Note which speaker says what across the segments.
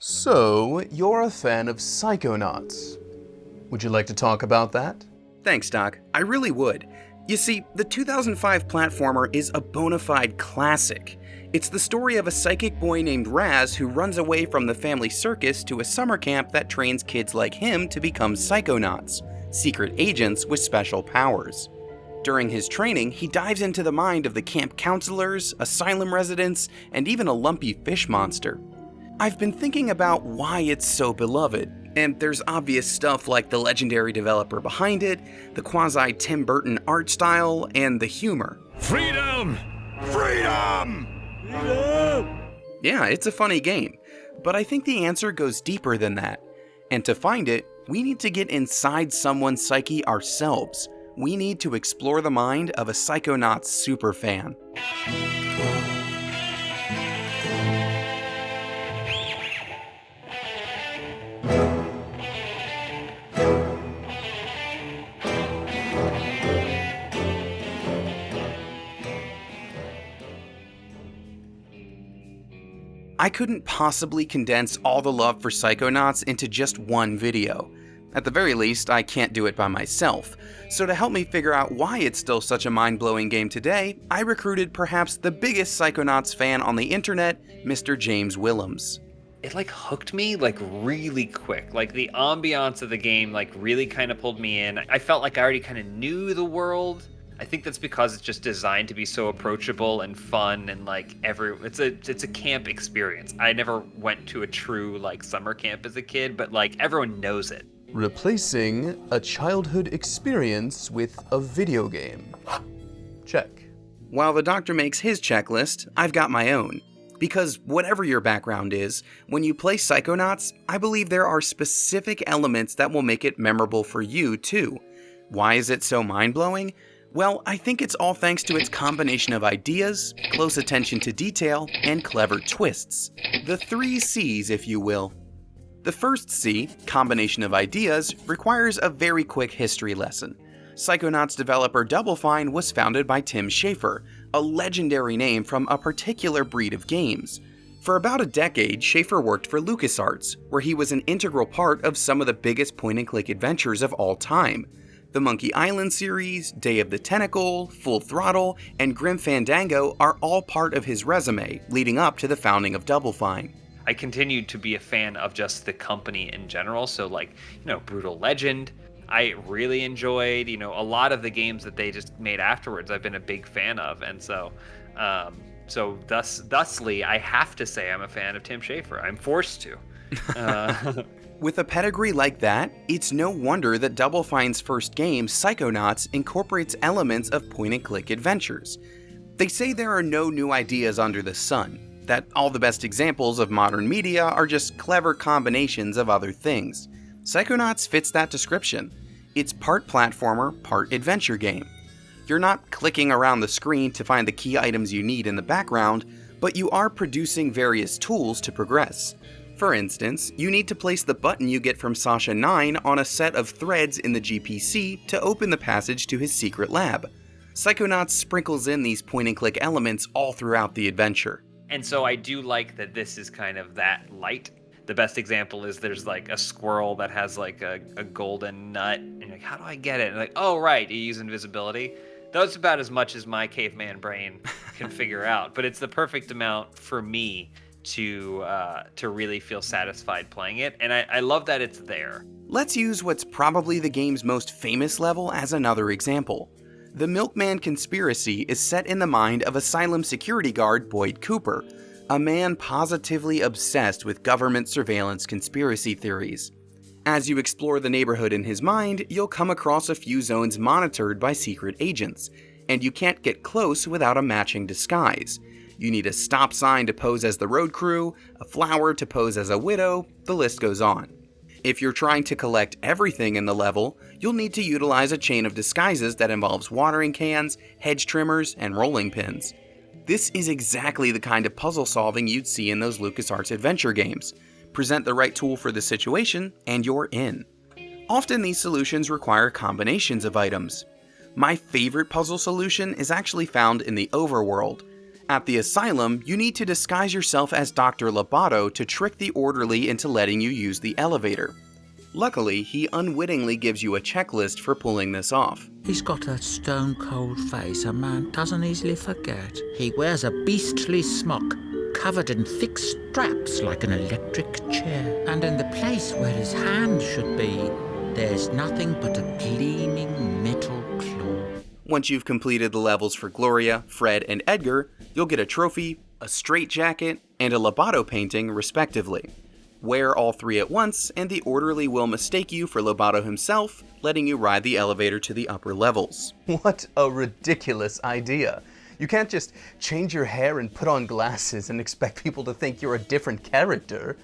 Speaker 1: So, you're a fan of Psychonauts. Would you like to talk about that?
Speaker 2: Thanks, Doc. I really would. You see, the 2005 platformer is a bona fide classic. It's the story of a psychic boy named Raz who runs away from the family circus to a summer camp that trains kids like him to become psychonauts, secret agents with special powers. During his training, he dives into the mind of the camp counselors, asylum residents, and even a lumpy fish monster. I've been thinking about why it's so beloved, and there's obvious stuff like the legendary developer behind it, the quasi-Tim Burton art style, and the humor.
Speaker 3: Freedom! Freedom! Freedom!
Speaker 2: Yeah, it's a funny game, but I think the answer goes deeper than that. And to find it, we need to get inside someone's psyche ourselves. We need to explore the mind of a Psychonauts superfan. I couldn't possibly condense all the love for Psychonauts into just one video. At the very least, I can't do it by myself. So to help me figure out why it's still such a mind-blowing game today, I recruited perhaps the biggest Psychonauts fan on the internet, Mr. James Willems.
Speaker 4: It hooked me really quick. The ambiance of the game really kind of pulled me in. I felt like I already kind of knew the world. I think that's because it's just designed to be so approachable and fun and it's a camp experience. I never went to a true summer camp as a kid, but everyone knows it.
Speaker 1: Replacing a childhood experience with a video game. Check.
Speaker 2: While the doctor makes his checklist, I've got my own. Because whatever your background is, when you play Psychonauts, I believe there are specific elements that will make it memorable for you too. Why is it so mind-blowing? Well, I think it's all thanks to its combination of ideas, close attention to detail, and clever twists. The 3 C's, if you will. The first C, combination of ideas, requires a very quick history lesson. Psychonauts developer Double Fine was founded by Tim Schafer, a legendary name from a particular breed of games. For about a decade, Schafer worked for LucasArts, where he was an integral part of some of the biggest point-and-click adventures of all time. The Monkey Island series, Day of the Tentacle, Full Throttle, and Grim Fandango are all part of his resume leading up to the founding of Double Fine.
Speaker 4: I continued to be a fan of just the company in general. So Brutal Legend, I really enjoyed, a lot of the games that they just made afterwards, I've been a big fan of. And thusly, I have to say I'm a fan of Tim Schafer. I'm forced to.
Speaker 2: With a pedigree like that, it's no wonder that Double Fine's first game, Psychonauts, incorporates elements of point-and-click adventures. They say there are no new ideas under the sun, that all the best examples of modern media are just clever combinations of other things. Psychonauts fits that description. It's part platformer, part adventure game. You're not clicking around the screen to find the key items you need in the background, but you are producing various tools to progress. For instance, you need to place the button you get from Sasha 9 on a set of threads in the GPC to open the passage to his secret lab. Psychonauts sprinkles in these point-and-click elements all throughout the adventure.
Speaker 4: And so I do like that this is kind of that light. The best example is there's a squirrel that has a golden nut, and you're like, how do I get it? And oh right, you use invisibility. That's about as much as my caveman brain can figure out, but it's the perfect amount for me to really feel satisfied playing it, and I love that it's there.
Speaker 2: Let's use what's probably the game's most famous level as another example. The Milkman Conspiracy is set in the mind of asylum security guard Boyd Cooper, a man positively obsessed with government surveillance conspiracy theories. As you explore the neighborhood in his mind, you'll come across a few zones monitored by secret agents, and you can't get close without a matching disguise. You need a stop sign to pose as the road crew, a flower to pose as a widow, the list goes on. If you're trying to collect everything in the level, you'll need to utilize a chain of disguises that involves watering cans, hedge trimmers, and rolling pins. This is exactly the kind of puzzle solving you'd see in those LucasArts adventure games. Present the right tool for the situation, and you're in. Often these solutions require combinations of items. My favorite puzzle solution is actually found in the overworld. At the asylum, you need to disguise yourself as Dr. Lobato to trick the orderly into letting you use the elevator. Luckily, he unwittingly gives you a checklist for pulling this off.
Speaker 5: He's got a stone-cold face a man doesn't easily forget. He wears a beastly smock, covered in thick straps like an electric chair. And in the place where his hand should be, there's nothing but a gleaming metal claw.
Speaker 2: Once you've completed the levels for Gloria, Fred, and Edgar, you'll get a trophy, a straitjacket, and a Lobato painting, respectively. Wear all three at once, and the orderly will mistake you for Lobato himself, letting you ride the elevator to the upper levels.
Speaker 1: What a ridiculous idea. You can't just change your hair and put on glasses and expect people to think you're a different character.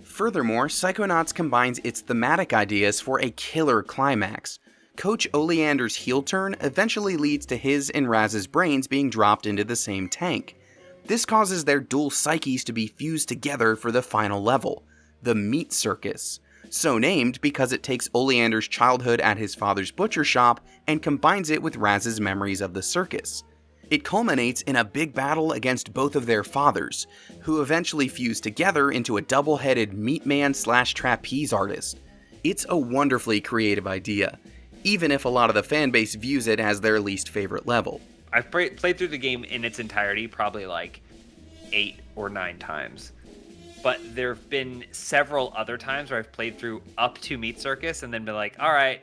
Speaker 2: Furthermore, Psychonauts combines its thematic ideas for a killer climax. Coach Oleander's heel turn eventually leads to his and Raz's brains being dropped into the same tank. This causes their dual psyches to be fused together for the final level, the Meat Circus, so named because it takes Oleander's childhood at his father's butcher shop and combines it with Raz's memories of the circus. It culminates in a big battle against both of their fathers, who eventually fuse together into a double-headed meat man / trapeze artist. It's a wonderfully creative idea, even if a lot of the fanbase views it as their least favorite level.
Speaker 4: I've played through the game in its entirety probably like 8 or 9 times. But there have been several other times where I've played through up to Meat Circus and then been like, all right,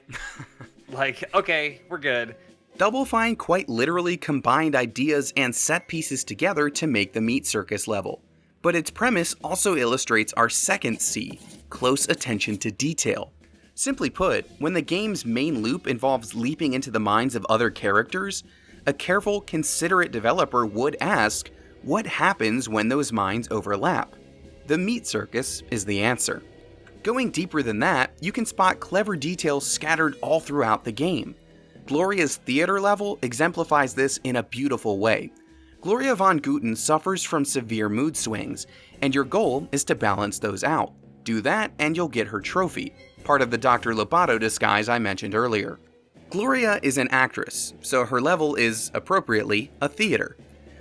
Speaker 4: like, okay, we're good.
Speaker 2: Double Fine quite literally combined ideas and set pieces together to make the Meat Circus level. But its premise also illustrates our second C, close attention to detail. Simply put, when the game's main loop involves leaping into the minds of other characters, a careful, considerate developer would ask, what happens when those minds overlap? The Meat Circus is the answer. Going deeper than that, you can spot clever details scattered all throughout the game. Gloria's theater level exemplifies this in a beautiful way. Gloria von Guten suffers from severe mood swings, and your goal is to balance those out. Do that and you'll get her trophy, part of the Dr. Lobato disguise I mentioned earlier. Gloria is an actress, so her level is, appropriately, a theater.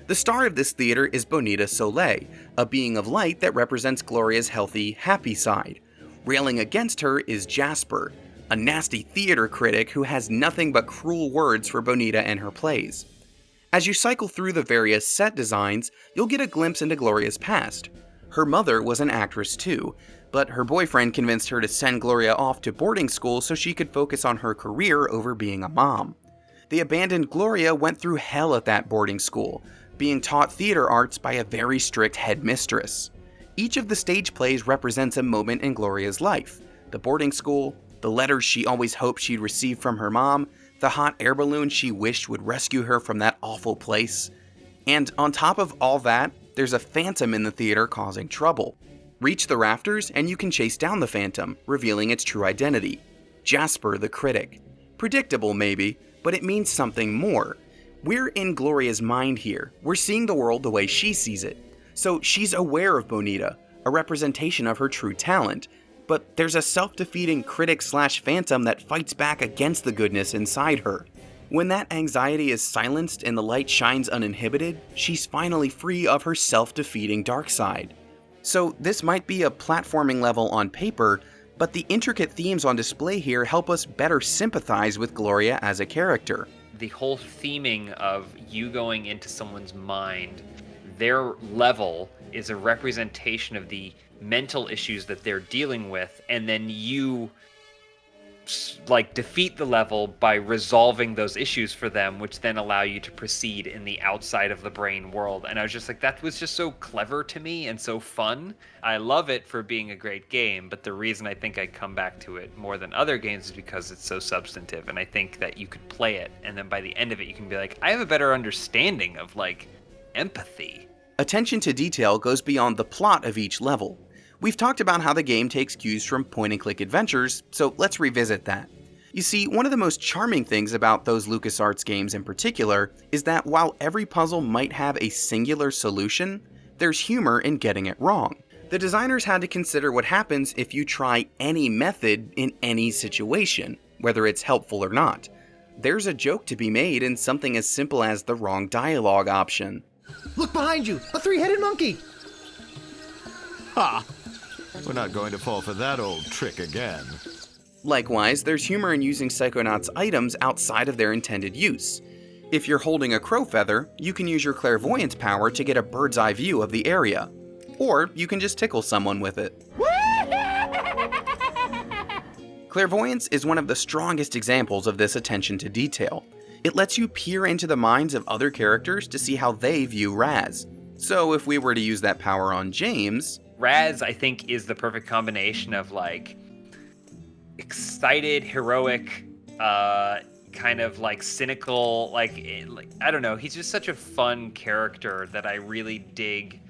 Speaker 2: The star of this theater is Bonita Soleil, a being of light that represents Gloria's healthy, happy side. Railing against her is Jasper, a nasty theater critic who has nothing but cruel words for Bonita and her plays. As you cycle through the various set designs, you'll get a glimpse into Gloria's past. Her mother was an actress too, but her boyfriend convinced her to send Gloria off to boarding school so she could focus on her career over being a mom. The abandoned Gloria went through hell at that boarding school, being taught theater arts by a very strict headmistress. Each of the stage plays represents a moment in Gloria's life: the boarding school, the letters she always hoped she'd receive from her mom, the hot air balloon she wished would rescue her from that awful place. And on top of all that, there's a phantom in the theater causing trouble. Reach the rafters and you can chase down the phantom, revealing its true identity: Jasper the critic. Predictable maybe, but it means something more. We're in Gloria's mind here. We're seeing the world the way she sees it. So she's aware of Bonita, a representation of her true talent. But there's a self-defeating critic / phantom that fights back against the goodness inside her. When that anxiety is silenced and the light shines uninhibited, she's finally free of her self-defeating dark side. So this might be a platforming level on paper, but the intricate themes on display here help us better sympathize with Gloria as a character.
Speaker 4: The whole theming of you going into someone's mind, their level is a representation of the mental issues that they're dealing with, and then you like defeat the level by resolving those issues for them, which then allow you to proceed in the outside of the brain world. And I was just like, that was just so clever to me and so fun. I love it for being a great game, but the reason I think I come back to it more than other games is because it's so substantive, and I think that you could play it and then by the end of it you can be like, I have a better understanding of like empathy.
Speaker 2: Attention to detail goes beyond the plot of each level. We've talked about how the game takes cues from point-and-click adventures, so let's revisit that. You see, one of the most charming things about those LucasArts games in particular is that while every puzzle might have a singular solution, there's humor in getting it wrong. The designers had to consider what happens if you try any method in any situation, whether it's helpful or not. there's a joke to be made in something as simple as the wrong dialogue option.
Speaker 6: Look behind you! A three-headed monkey!
Speaker 3: Ha! We're not going to fall for that old trick again.
Speaker 2: Likewise, there's humor in using Psychonauts items outside of their intended use. If you're holding a crow feather, you can use your Clairvoyance power to get a bird's eye view of the area. Or you can just tickle someone with it. Clairvoyance is one of the strongest examples of this attention to detail. It lets you peer into the minds of other characters to see how they view Raz. So if we were to use that power on James...
Speaker 4: Raz, I think, is the perfect combination of, like, excited, heroic, kind of, like, cynical, like, I don't know, he's just such a fun character that I really dig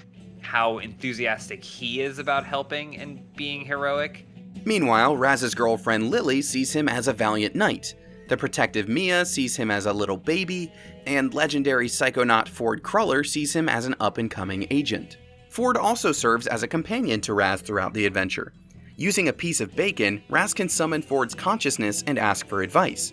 Speaker 4: how enthusiastic he is about helping and being heroic.
Speaker 2: Meanwhile, Raz's girlfriend Lily sees him as a valiant knight. The protective Mia sees him as a little baby, and legendary psychonaut Ford Cruller sees him as an up-and-coming agent. Ford also serves as a companion to Raz throughout the adventure. Using a piece of bacon, Raz can summon Ford's consciousness and ask for advice.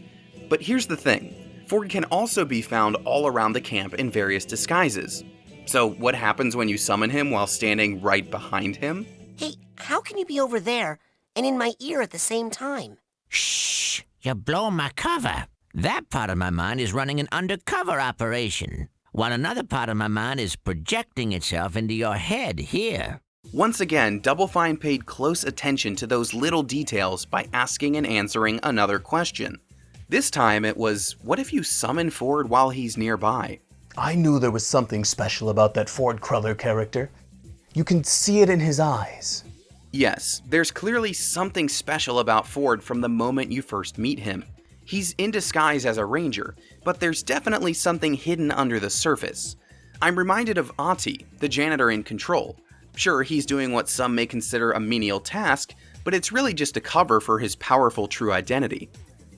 Speaker 2: But here's the thing, Ford can also be found all around the camp in various disguises. So what happens when you summon him while standing right behind him?
Speaker 7: Hey, how can you be over there and in my ear at the same time?
Speaker 5: Shh! You blow my cover. That part of my mind is running an undercover operation, while another part of my mind is projecting itself into your head here.
Speaker 2: Once again, Double Fine paid close attention to those little details by asking and answering another question. This time it was, what if you summon Ford while he's nearby?
Speaker 1: I knew there was something special about that Ford Cruller character. You can see it in his eyes.
Speaker 2: Yes, there's clearly something special about Ford from the moment you first meet him. He's in disguise as a ranger, but there's definitely something hidden under the surface. I'm reminded of Ati, the janitor in Control. Sure, he's doing what some may consider a menial task, but it's really just a cover for his powerful true identity.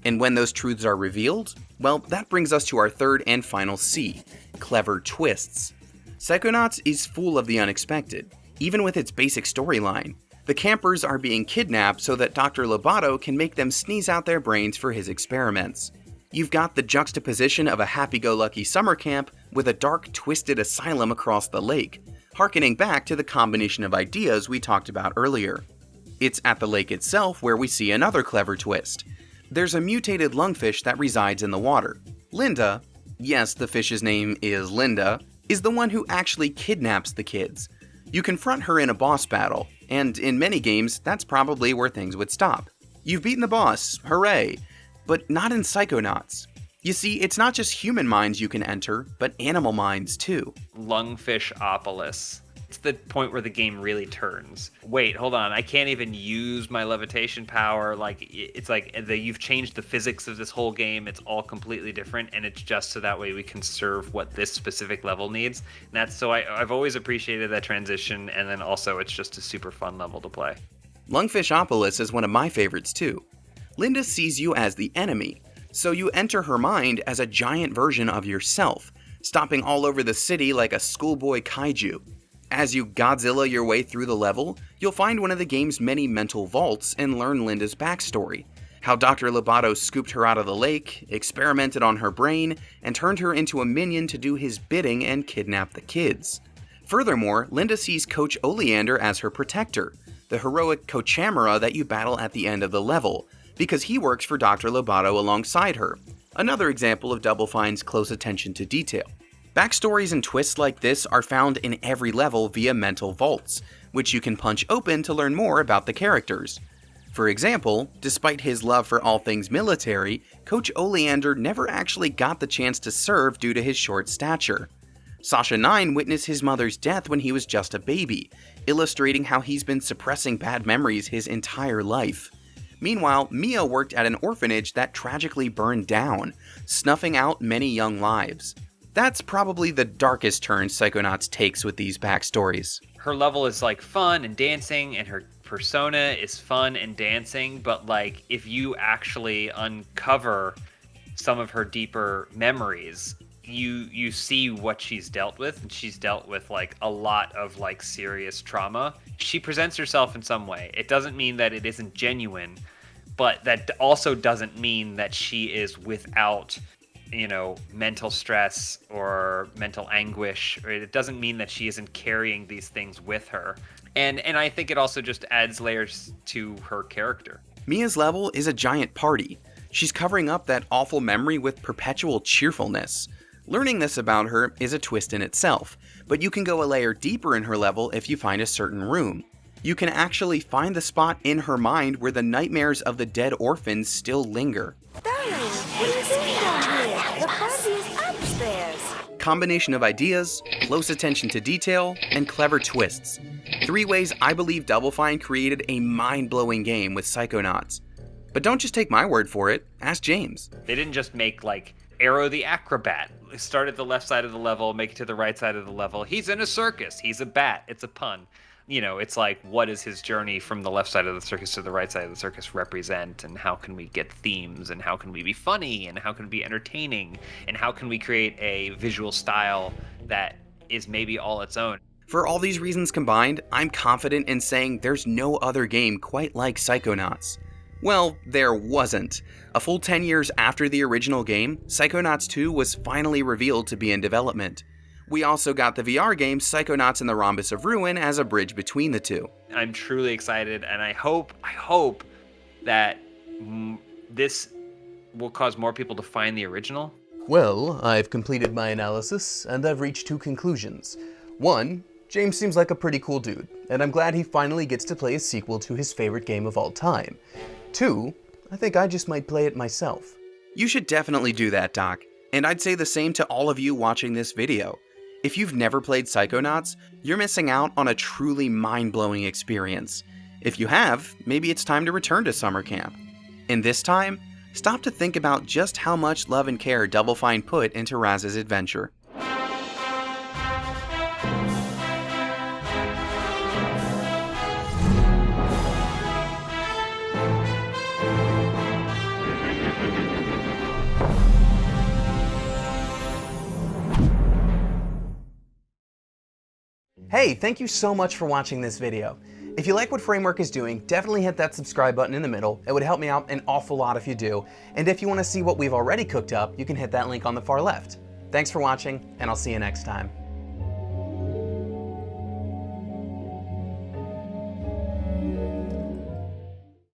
Speaker 2: And when those truths are revealed, well, that brings us to our third and final C, clever twists. Psychonauts is full of the unexpected, even with its basic storyline. The campers are being kidnapped so that Dr. Lobato can make them sneeze out their brains for his experiments. You've got the juxtaposition of a happy-go-lucky summer camp with a dark, twisted asylum across the lake, harkening back to the combination of ideas we talked about earlier. It's at the lake itself where we see another clever twist. There's a mutated lungfish that resides in the water. Linda, yes, the fish's name is Linda, is the one who actually kidnaps the kids. You confront her in a boss battle, and in many games, that's probably where things would stop. You've beaten the boss, hooray! But not in Psychonauts. You see, it's not just human minds you can enter, but animal minds too.
Speaker 4: Lungfishopolis. It's the point where the game really turns. Wait, hold on, I can't even use my levitation power. Like, it's like you've changed the physics of this whole game. It's all completely different, and it's just so that way we can serve what this specific level needs. And that's so I've always appreciated that transition, and then also it's just a super fun level to play.
Speaker 2: Lungfishopolis is one of my favorites too. Linda sees you as the enemy, so you enter her mind as a giant version of yourself, stomping all over the city like a schoolboy kaiju. As you Godzilla your way through the level, you'll find one of the game's many mental vaults and learn Linda's backstory. How Dr. Lobato scooped her out of the lake, experimented on her brain, and turned her into a minion to do his bidding and kidnap the kids. Furthermore, Linda sees Coach Oleander as her protector, the heroic Cochamera that you battle at the end of the level, because he works for Dr. Lobato alongside her. Another example of Double Fine's close attention to detail. Backstories and twists like this are found in every level via mental vaults, which you can punch open to learn more about the characters. For example, despite his love for all things military, Coach Oleander never actually got the chance to serve due to his short stature. Sasha 9 witnessed his mother's death when he was just a baby, illustrating how he's been suppressing bad memories his entire life. Meanwhile, Mia worked at an orphanage that tragically burned down, snuffing out many young lives. That's probably the darkest turn Psychonauts takes with these backstories.
Speaker 4: Her level is like fun and dancing, and her persona is fun and dancing, but like if you actually uncover some of her deeper memories, you see what she's dealt with, and she's dealt with like a lot of like serious trauma. She presents herself in some way. It doesn't mean that it isn't genuine, but that also doesn't mean that she is without, mental stress or mental anguish. Or it doesn't mean that she isn't carrying these things with her. And I think it also just adds layers to her character.
Speaker 2: Mia's level is a giant party. She's covering up that awful memory with perpetual cheerfulness. Learning this about her is a twist in itself, but you can go a layer deeper in her level if you find a certain room. You can actually find the spot in her mind where the nightmares of the dead orphans still linger.
Speaker 8: Darling, what are you doing down here? The party is upstairs.
Speaker 2: Combination of ideas, close attention to detail, and clever twists. 3 ways I believe Double Fine created a mind-blowing game with Psychonauts. But don't just take my word for it, ask James.
Speaker 4: They didn't just make Arrow the Acrobat. Start at the left side of the level, make it to the right side of the level. He's in a circus, he's a bat, it's a pun. It's what does his journey from the left side of the circus to the right side of the circus represent, and how can we get themes, and how can we be funny, and how can we be entertaining, and how can we create a visual style that is maybe all its own.
Speaker 2: For all these reasons combined, I'm confident in saying there's no other game quite like Psychonauts. Well, there wasn't. A full 10 years after the original game, Psychonauts 2 was finally revealed to be in development. We also got the VR game Psychonauts and the Rhombus of Ruin as a bridge between the two.
Speaker 4: I'm truly excited, and I hope that this will cause more people to find the original.
Speaker 1: Well, I've completed my analysis, and I've reached 2 conclusions. 1, James seems like a pretty cool dude, and I'm glad he finally gets to play a sequel to his favorite game of all time. 2, I think I just might play it myself.
Speaker 2: You should definitely do that, Doc. And I'd say the same to all of you watching this video. If you've never played Psychonauts, you're missing out on a truly mind-blowing experience. If you have, maybe it's time to return to summer camp. And this time, stop to think about just how much love and care Double Fine put into Raz's adventure.
Speaker 1: Hey, thank you so much for watching this video. If you like what Framework is doing, definitely hit that subscribe button in the middle. It would help me out an awful lot if you do. And if you want to see what we've already cooked up, you can hit that link on the far left. Thanks for watching, and I'll see you next time.